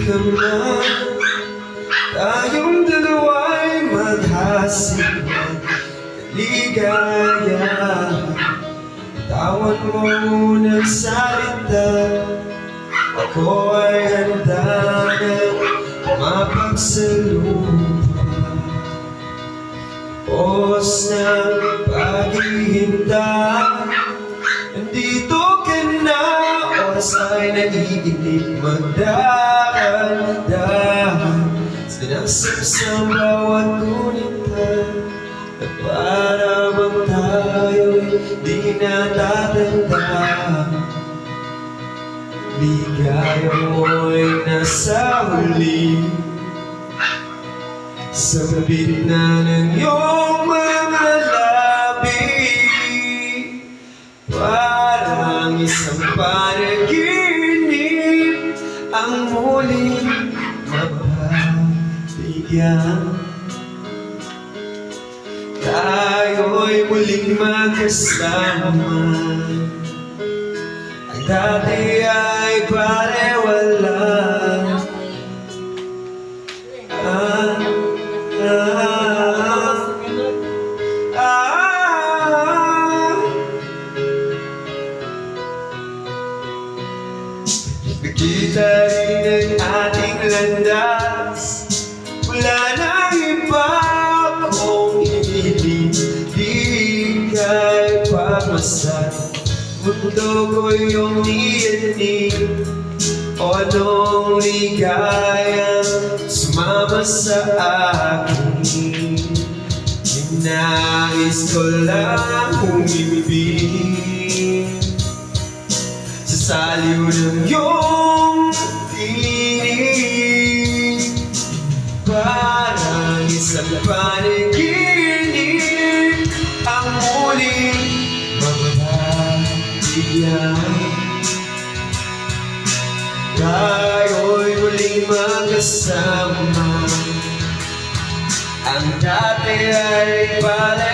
naman tayong dalawa'y maghasik ng ligaya. Tawan mo unang salita, ako ay handa ng mapagsaluhan. Oras ng paghihintay, nandito ka na. Oras ay nag-iinip, magdahan-dahan, sinasip sa bawat gunita, na para bang tayo'y di natatanda. Ligaya mo'y nasa huli, sa gitna ng iyong mga labi. Parang isang panaginip ang muling mababigyan. Tayo'y muling magkasama, ang dati ay parewala. Nakita rin ang ating landas, wala nang iba kung hindi kay pagmasdan. Mundo ko yung niyanig, o anong ligaya sumama sa akin. Hinais ko lang umibig sa saliw ng iyong tinig. Parang isang panaginip ang muling mababigyan. Tayo'y muling magkasama, ang dati ay pala